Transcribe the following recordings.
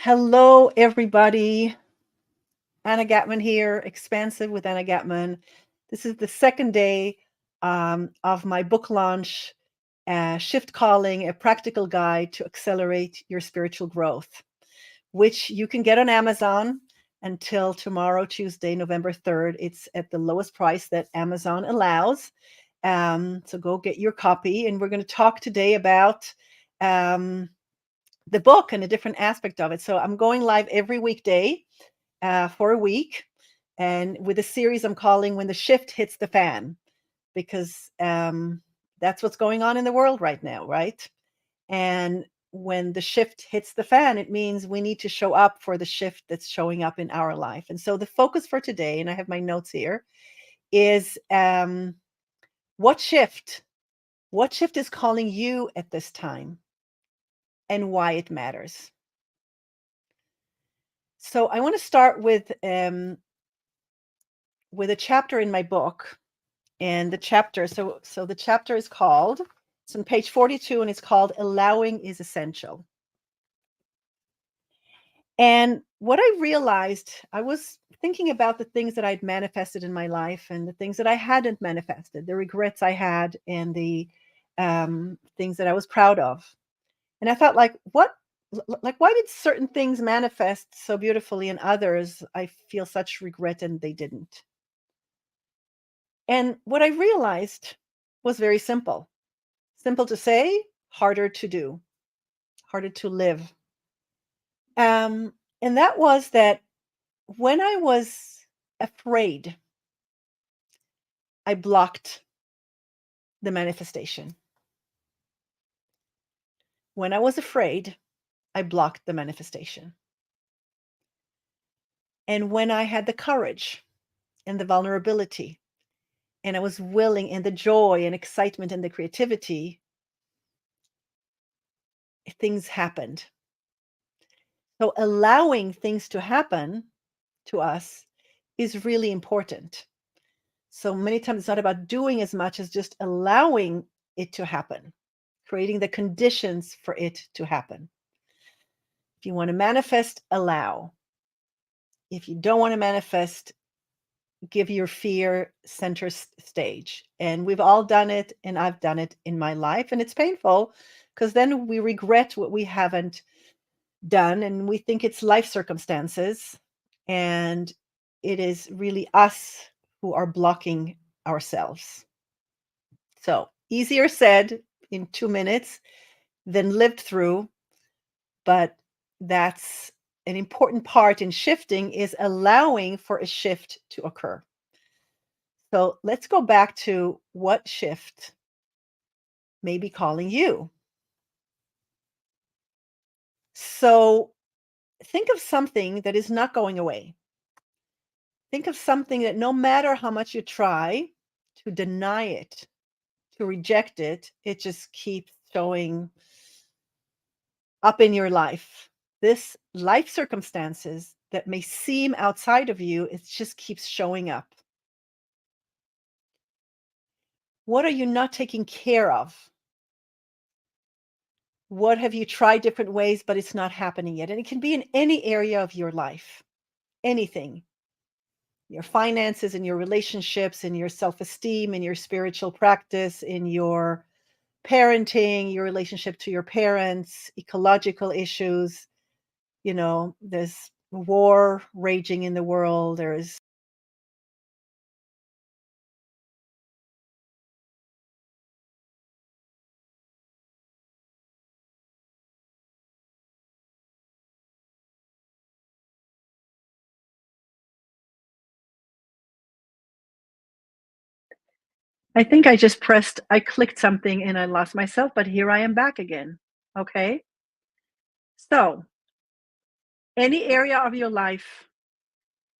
Hello, everybody. Anna Gatmon here, Expansive with Anna Gatmon. This is the second day of my book launch, Shift Calling, a practical guide to accelerate your spiritual growth, which you can get on Amazon until tomorrow, Tuesday, November 3rd. It's at the lowest price that Amazon allows. So go get your copy. And we're going to talk today about the book and a different aspect of it. So I'm going live every weekday for a week, and with a series I'm calling When the Shift Hits the Fan, because that's what's going on in the world right now, right? And when the shift hits the fan, it means we need to show up for the shift that's showing up in our life. And so the focus for today, and I have my notes here, is what shift? What shift is calling you at this time and why it matters? So I want to start with a chapter in my book, and the chapter. So the chapter is called. It's on page 42, and it's called "Allowing is Essential." And what I realized, I was thinking about the things that I'd manifested in my life and the things that I hadn't manifested, the regrets I had, and the things that I was proud of. And I thought, like, why did certain things manifest so beautifully and others I feel such regret and they didn't? And what I realized was very simple. Simple to say, harder to do, harder to live. Um, and that was that when I was afraid, I blocked the manifestation. When I was afraid, I blocked the manifestation. And when I had the courage and the vulnerability, and I was willing, and the joy and excitement and the creativity, things happened. So allowing things to happen to us is really important. So many times it's not about doing as much as just allowing it to happen, creating the conditions for it to happen. If you want to manifest, allow. If you don't want to manifest, give your fear center stage. And we've all done it, and I've done it in my life. And it's painful because then we regret what we haven't done, and we think it's life circumstances. And it is really us who are blocking ourselves. So easier said in 2 minutes than lived through, but that's an important part in shifting, is allowing for a shift to occur. So let's go back to what shift may be calling you. So think of something that is not going away. Think of something that no matter how much you try to deny it, to reject it, it just keeps showing up in your life. This life circumstances that may seem outside of you, it just keeps showing up. What are you not taking care of? What have you tried different ways, but it's not happening yet? And it can be in any area of your life, anything, your finances, in your relationships, in your self-esteem, in your spiritual practice, in your parenting, your relationship to your parents, ecological issues. There's war raging in the world. There's I think I clicked something and I lost myself, but here I am back again. Okay. So, any area of your life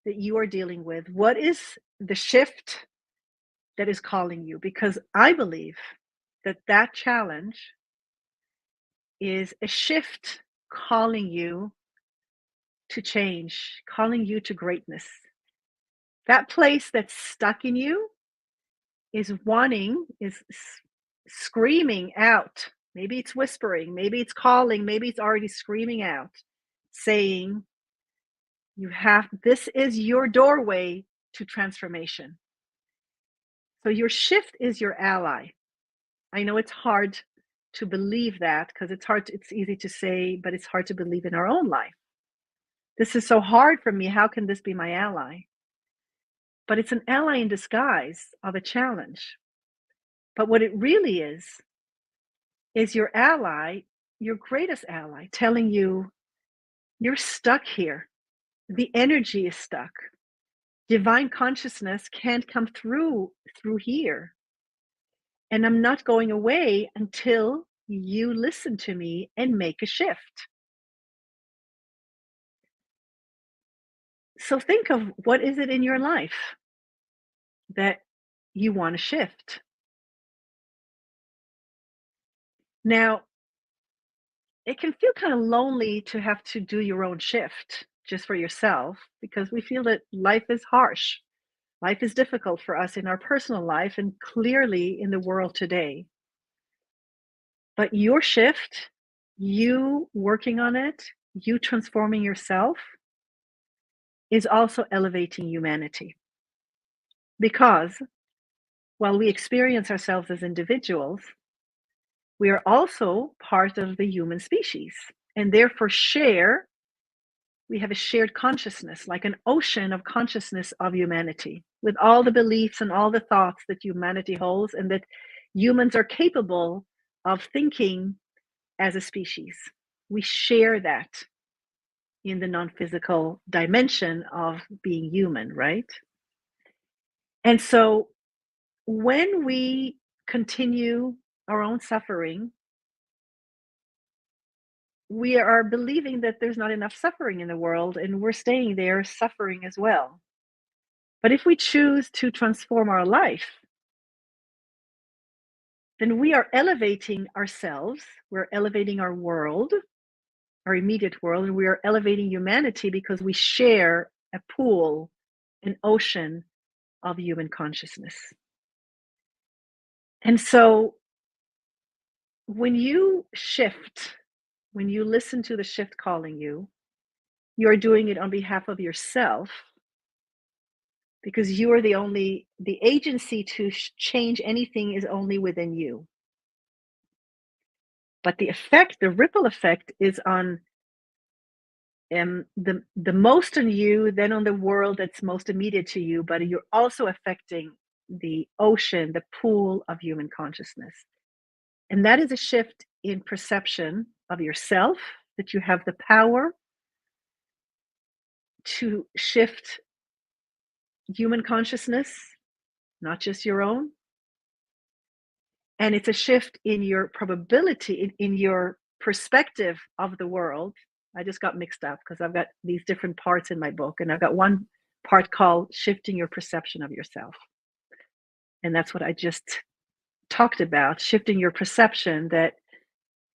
that you are dealing with, what is the shift that is calling you? Because I believe that that challenge is a shift calling you to change, calling you to greatness. That place that's stuck in you is screaming out. Maybe it's whispering, maybe it's calling, maybe it's already screaming out. saying, this is your doorway to transformation. So your shift is your ally. I know it's hard to believe that because it's easy to say, but it's hard to believe in our own life. This is so hard for me. How can this be my ally? But it's an ally in disguise of a challenge. But what it really is your ally, your greatest ally, telling you you're stuck here. The energy is stuck. Divine consciousness can't come through here. And I'm not going away until you listen to me and make a shift. So think of what is it in your life that you want to shift. Now, it can feel kind of lonely to have to do your own shift just for yourself because we feel that life is harsh. Life is difficult for us in our personal life and clearly in the world today. But your shift, you working on it, you transforming yourself, is also elevating humanity. Because while we experience ourselves as individuals, we are also part of the human species and therefore we have a shared consciousness, like an ocean of consciousness of humanity, with all the beliefs and all the thoughts that humanity holds, and that humans are capable of thinking as a species. We share that in the non-physical dimension of being human, right? And so when we continue our own suffering, we are believing that there's not enough suffering in the world, and we're staying there suffering as well. But if we choose to transform our life, then we are elevating ourselves, we're elevating our world, our immediate world, and we are elevating humanity because we share a pool, an ocean of human consciousness. And so when you shift, when you listen to the shift calling you, you're doing it on behalf of yourself because you are the agency to change anything is only within you. But the effect, the ripple effect, is on the most on you, then on the world that's most immediate to you, but you're also affecting the ocean, the pool of human consciousness. And that is a shift in perception of yourself, that you have the power to shift human consciousness, not just your own. And it's a shift in your probability, in your perspective of the world. I just got mixed up because I've got these different parts in my book, and I've got one part called shifting your perception of yourself. And that's what I just talked about, shifting your perception that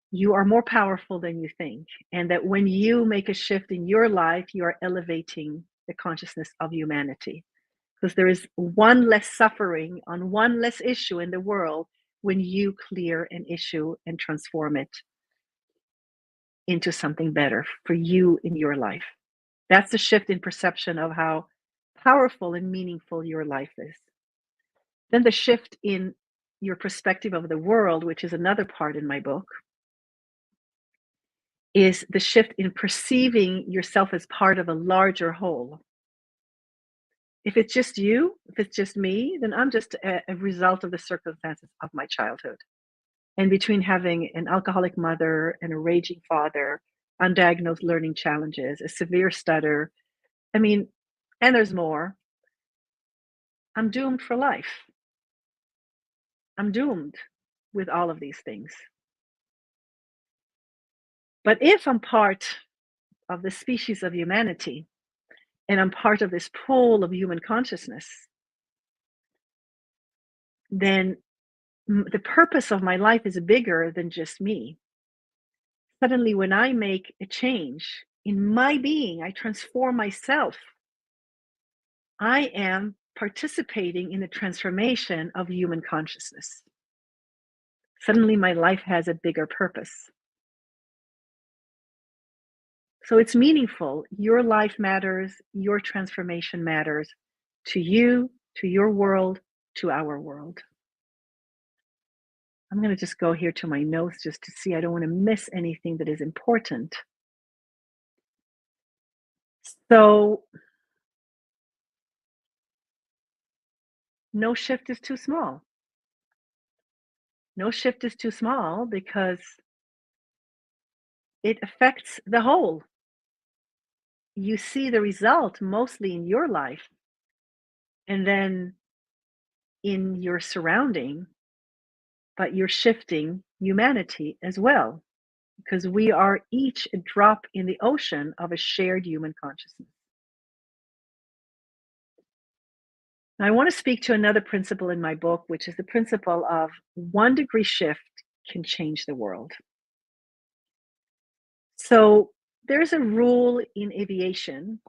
you are more powerful than you think. And that when you make a shift in your life, you are elevating the consciousness of humanity. Because there is one less suffering on one less issue in the world when you clear an issue and transform it into something better for you in your life. That's the shift in perception of how powerful and meaningful your life is. Then the shift in your perspective of the world, which is another part in my book, is the shift in perceiving yourself as part of a larger whole. If it's just you, if it's just me, then I'm just a result of the circumstances of my childhood. And between having an alcoholic mother and a raging father, undiagnosed learning challenges, a severe stutter, and there's more, I'm doomed for life. I'm doomed with all of these things. But if I'm part of the species of humanity, and I'm part of this pool of human consciousness, then the purpose of my life is bigger than just me. Suddenly, when I make a change in my being, I transform myself. I am participating in the transformation of human consciousness. Suddenly, my life has a bigger purpose. So it's meaningful. Your life matters, your transformation matters to you, to your world, to our world. I'm going to just go here to my notes just to see. I don't want to miss anything that is important. So, no shift is too small. No shift is too small because it affects the whole. You see the result mostly in your life and then in your surrounding, but you're shifting humanity as well because we are each a drop in the ocean of a shared human consciousness. Now, I want to speak to another principle in my book, which is the principle of 1 degree shift can change the world. So, there's a rule in aviation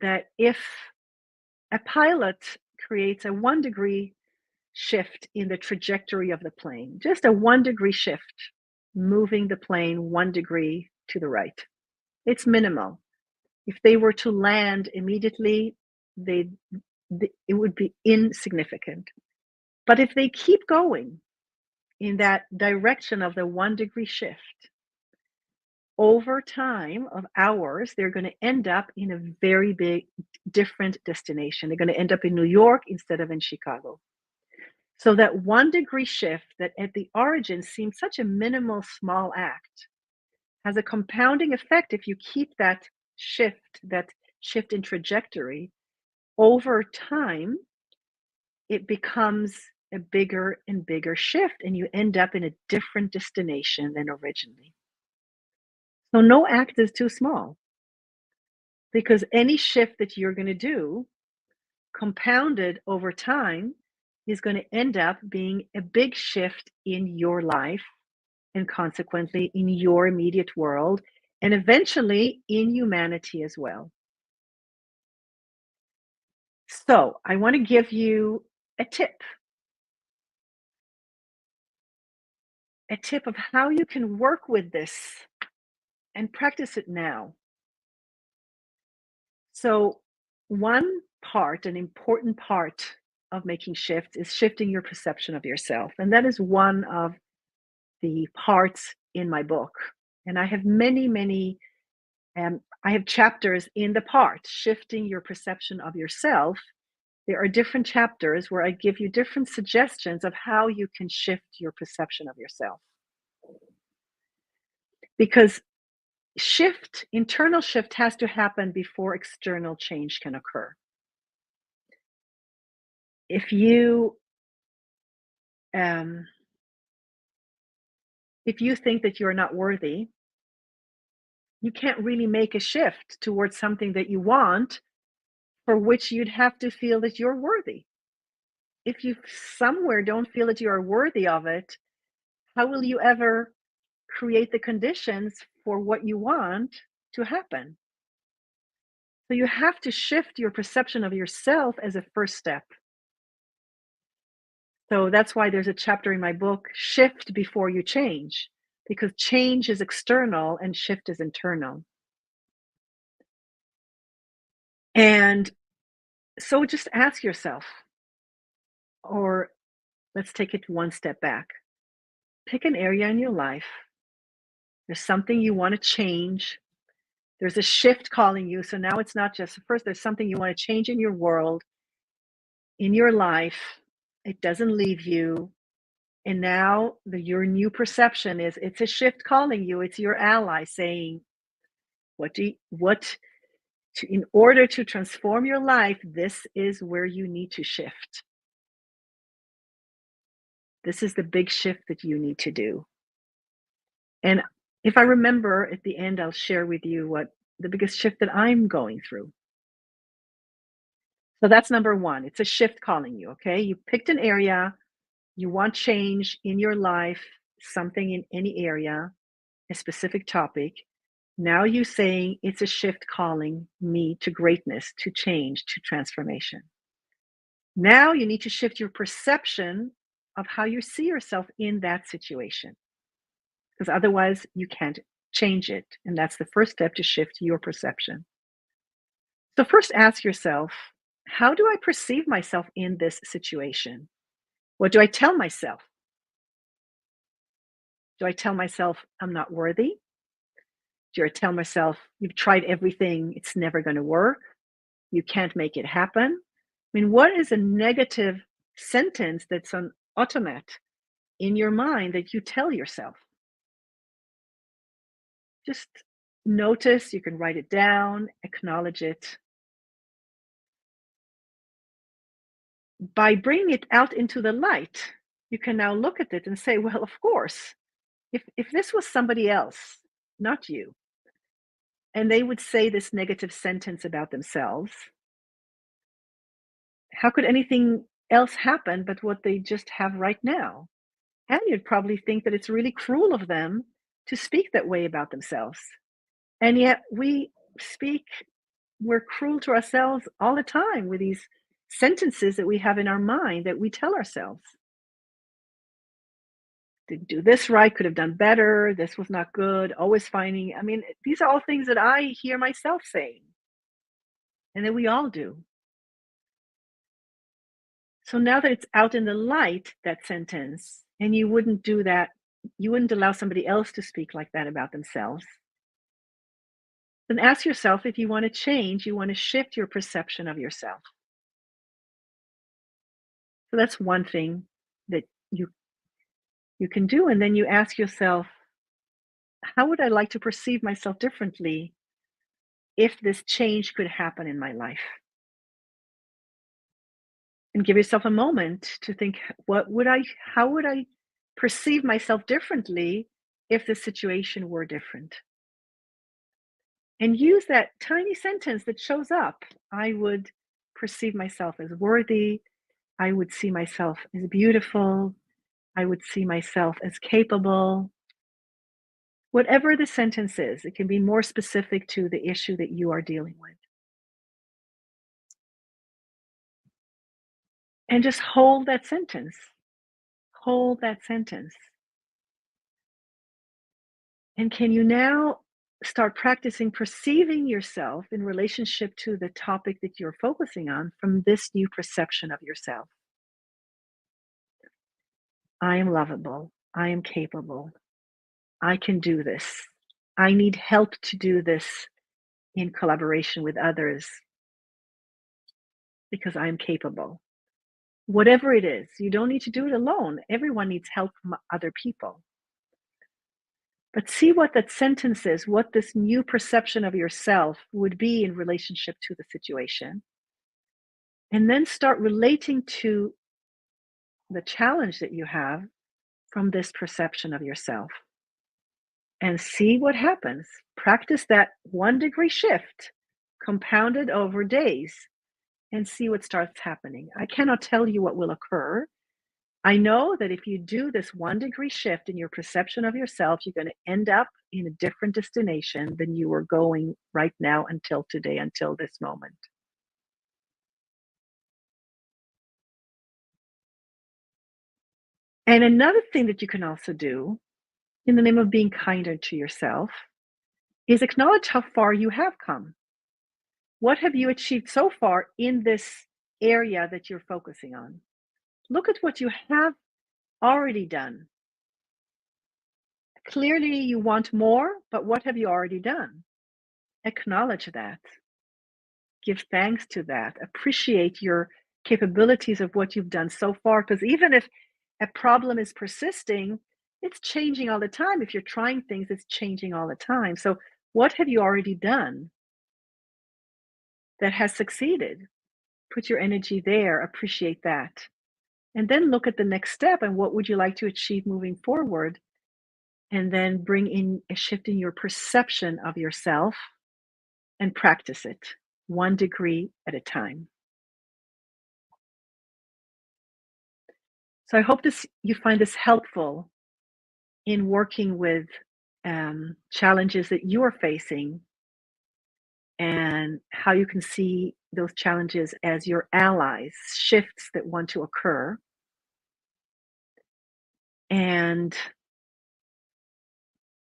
that if a pilot creates a 1 degree shift in the trajectory of the plane, just a 1 degree shift, moving the plane 1 degree to the right, it's minimal. If they were to land immediately, it would be insignificant. But if they keep going in that direction of the 1 degree shift, over time of hours, they're going to end up in a very big, different destination. They're going to end up in New York instead of in Chicago. So that 1 degree shift that at the origin seems such a minimal, small act has a compounding effect if you keep that shift in trajectory. Over time, it becomes a bigger and bigger shift, and you end up in a different destination than originally. So no act is too small because any shift that you're going to do, compounded over time, is going to end up being a big shift in your life and consequently in your immediate world and eventually in humanity as well. So I want to give you a tip of how you can work with this and practice it now. So, one part, an important part of making shifts is shifting your perception of yourself. And that is one of the parts in my book. And I have many, I have chapters in the part, shifting your perception of yourself. There are different chapters where I give you different suggestions of how you can shift your perception of yourself. Because internal shift has to happen before external change can occur. If you um, if you think that you're not worthy, you can't really make a shift towards something that you want, for which you'd have to feel that you're worthy. If you somewhere don't feel that you are worthy of it, how will you ever create the conditions for what you want to happen? So you have to shift your perception of yourself as a first step. So that's why there's a chapter in my book, Shift Before You Change, because change is external and shift is internal. And so just ask yourself, or let's take it one step back. Pick an area in your life. There's something you want to change. There's a shift calling you. So now it's not just first, there's something you want to change in your world, in your life. It doesn't leave you. And now your new perception is it's a shift calling you. It's your ally saying, in order to transform your life, this is where you need to shift. This is the big shift that you need to do. And if I remember at the end, I'll share with you what the biggest shift that I'm going through. So that's number one. It's a shift calling you, okay? You picked an area, you want change in your life, something in any area, a specific topic. Now you're saying it's a shift calling me to greatness, to change, to transformation. Now you need to shift your perception of how you see yourself in that situation, because otherwise you can't change it. And that's the first step to shift your perception. So, first ask yourself, how do I perceive myself in this situation? What do I tell myself? Do I tell myself I'm not worthy? Do I tell myself you've tried everything, it's never going to work? You can't make it happen? I mean, what is a negative sentence that's on automat in your mind that you tell yourself? Just notice, you can write it down, acknowledge it. By bringing it out into the light, you can now look at it and say, well, of course, if this was somebody else, not you, and they would say this negative sentence about themselves, how could anything else happen but what they just have right now? And you'd probably think that it's really cruel of them to speak that way about themselves. And yet we're cruel to ourselves all the time with these sentences that we have in our mind that we tell ourselves. Didn't do this right, could have done better, this was not good, always finding. I mean, these are all things that I hear myself saying, and that we all do. So now that it's out in the light, that sentence, and you wouldn't do that, you wouldn't allow somebody else to speak like that about themselves, then ask yourself if you want to change, you want to shift your perception of yourself. So that's one thing that you can do. And then you ask yourself, how would I like to perceive myself differently if this change could happen in my life? And give yourself a moment to think, how would I perceive myself differently if the situation were different? And use that tiny sentence that shows up. I would perceive myself as worthy. I would see myself as beautiful. I would see myself as capable. Whatever the sentence is, it can be more specific to the issue that you are dealing with. And just hold that sentence. Hold that sentence. And can you now start practicing perceiving yourself in relationship to the topic that you're focusing on from this new perception of yourself? I am lovable. I am capable. I can do this. I need help to do this in collaboration with others because I'm capable. Whatever it is, you don't need to do it alone. Everyone needs help from other people. But see what that sentence is, what this new perception of yourself would be in relationship to the situation. And then start relating to the challenge that you have from this perception of yourself and see what happens. Practice that 1 degree shift compounded over days and see what starts happening. I cannot tell you what will occur. I know that if you do this 1 degree shift in your perception of yourself, you're going to end up in a different destination than you were going right now until today, until this moment. And another thing that you can also do in the name of being kinder to yourself is acknowledge how far you have come. What have you achieved so far in this area that you're focusing on? Look at what you have already done. Clearly, you want more, but what have you already done? Acknowledge that. Give thanks to that. Appreciate your capabilities of what you've done so far. Because even if a problem is persisting, it's changing all the time. If you're trying things, it's changing all the time. So, what have you already done that has succeeded? Put your energy there, appreciate that. And then look at the next step and what would you like to achieve moving forward? And then bring in a shift in your perception of yourself and practice it 1 degree at a time. So I hope this you find this helpful in working with challenges that you are facing and how you can see those challenges as your allies, shifts that want to occur. And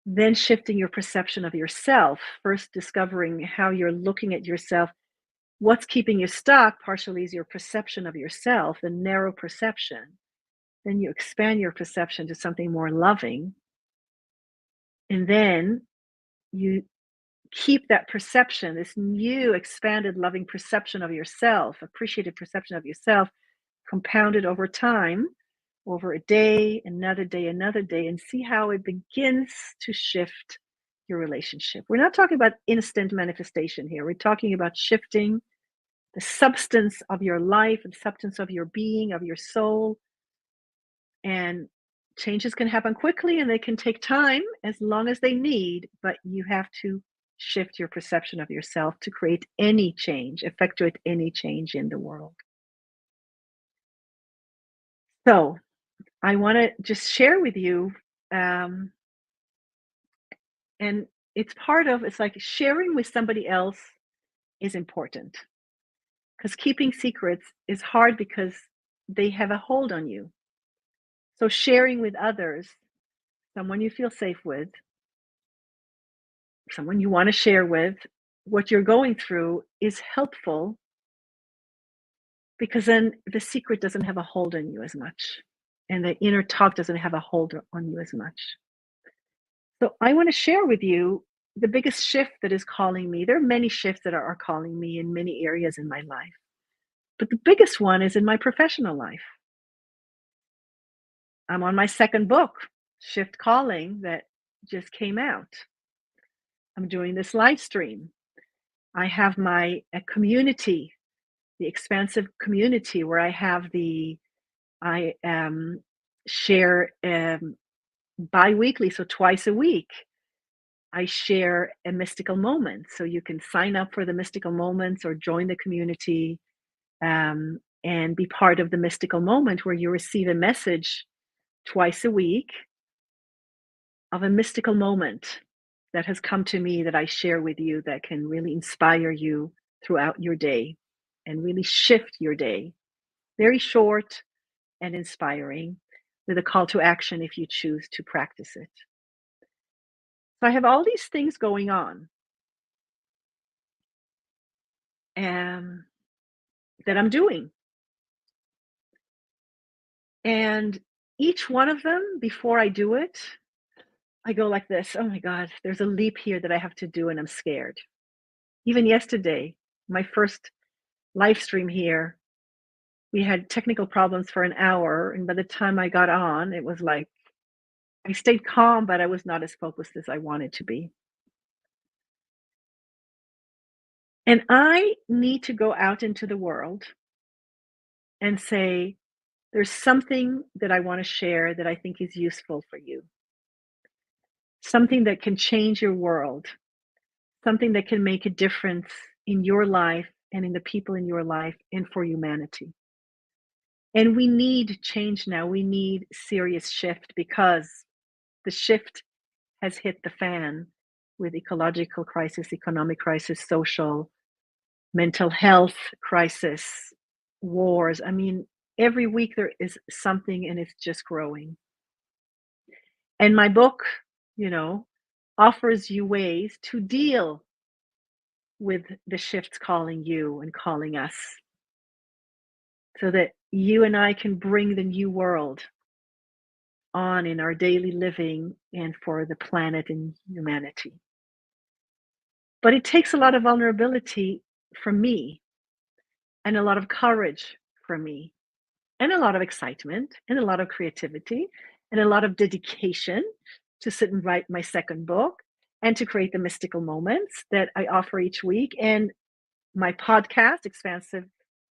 Then shifting your perception of yourself, first discovering how you're looking at yourself. What's keeping you stuck partially is your perception of yourself, the narrow perception. Then you expand your perception to something more loving. And then you keep that perception, this new expanded loving perception of yourself, appreciated perception of yourself, compounded over time, over a day, another day, and see how it begins to shift your relationship. We're not talking about instant manifestation here. We're talking about shifting the substance of your life and substance of your being, of your soul. And changes can happen quickly and they can take time as long as they need, but you have to shift your perception of yourself to create any change, effectuate any change in the world. So, I want to just share with you, um, and it's like sharing with somebody else is important because keeping secrets is hard because they have a hold on you. So, sharing with others, someone you feel safe with, someone you want to share with what you're going through is helpful because then the secret doesn't have a hold on you as much and the inner talk doesn't have a hold on you as much. So I want to share with you the biggest shift that is calling me. There are many shifts that are calling me in many areas in my life, but the biggest one is in my professional life. I'm on my second book, Shift Calling, that just came out. I'm doing this live stream. I have my a community, the expansive community where I share bi-weekly, so twice a week. I share a mystical moment. So you can sign up for the mystical moments or join the community, and be part of the mystical moment where you receive a message twice a week of a mystical moment that has come to me that I share with you that can really inspire you throughout your day and really shift your day. Very short and inspiring with a call to action if you choose to practice it. So I have all these things going on, um, that I'm doing. And each one of them, before I do it, I go like this. Oh my God, there's a leap here that I have to do, and I'm scared. Even yesterday, my first live stream here, we had technical problems for an hour. And by the time I got on, it was like I stayed calm, but I was not as focused as I wanted to be. And I need to go out into the world and say, there's something that I want to share that I think is useful for you, something that can change your world, something that can make a difference in your life and in the people in your life and for humanity. And we need change now. We need serious shift because the shift has hit the fan with ecological crisis, economic crisis, social, mental health crisis, wars. I mean, every week there is something and it's just growing. And my book, you know, offers you ways to deal with the shifts calling you and calling us so that you and I can bring the new world on in our daily living and for the planet and humanity. But it takes a lot of vulnerability from me and a lot of courage from me and a lot of excitement and a lot of creativity and a lot of dedication to sit and write my second book and to create the mystical moments that I offer each week and my podcast, Expansive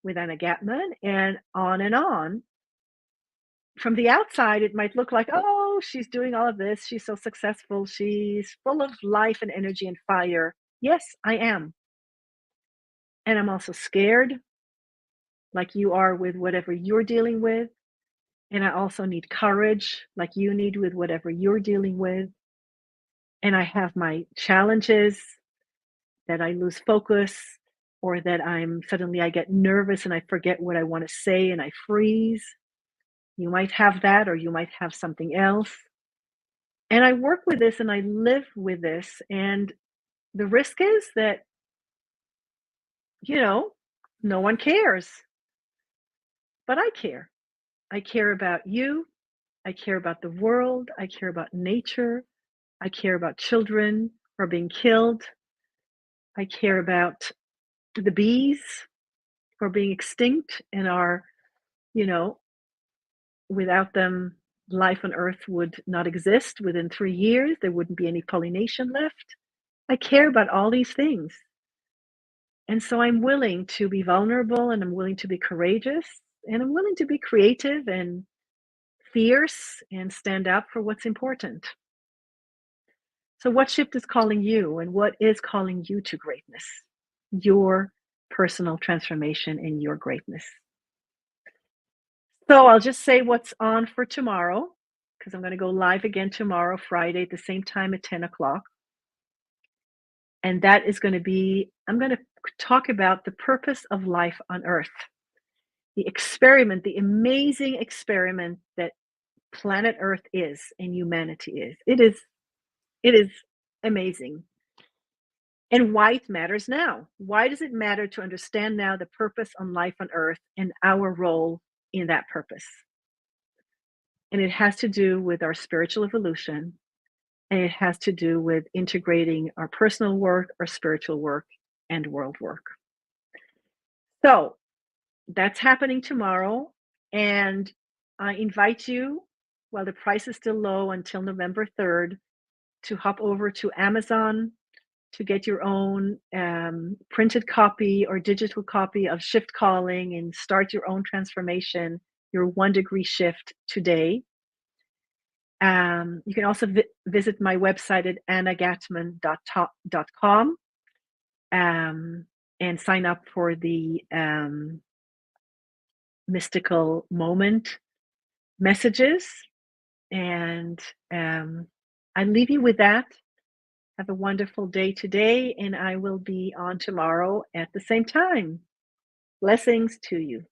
with Anna Gatmon, and on and on. From the outside, it might look like, oh, she's doing all of this. She's so successful. She's full of life and energy and fire. Yes, I am. And I'm also scared, like you are with whatever you're dealing with. And I also need courage, like you need with whatever you're dealing with. And I have my challenges that I lose focus or that I get nervous and I forget what I want to say and I freeze. You might have that, or you might have something else. And I work with this and I live with this. And the risk is that, you know, no one cares, but I care. I care about you. I care about the world. I care about nature. I care about children who are being killed. I care about the bees who are being extinct and are, you know, without them, life on Earth would not exist within 3 years. There wouldn't be any pollination left. I care about all these things. And so I'm willing to be vulnerable and I'm willing to be courageous and I'm willing to be creative and fierce and stand up for what's important. So, what shift is calling you and what is calling you to greatness? Your personal transformation and your greatness. So, I'll just say what's on for tomorrow because I'm going to go live again tomorrow, Friday, at the same time at 10 o'clock. And that is going to be, I'm going to talk about the purpose of life on Earth, the experiment, the amazing experiment that planet Earth is and humanity is. It is amazing. And why it matters now. Why does it matter to understand now the purpose on life on Earth and our role in that purpose? And it has to do with our spiritual evolution, and it has to do with integrating our personal work, our spiritual work, and world work. So that's happening tomorrow. And I invite you, while the price is still low until November 3rd, to hop over to Amazon to get your own printed copy or digital copy of Shift Calling and start your own transformation, your 1 degree shift today. You can also visit my website at annagatmon.com and sign up for the mystical moment messages. And I leave you with that. Have a wonderful day today, and I will be on tomorrow at the same time. Blessings to you.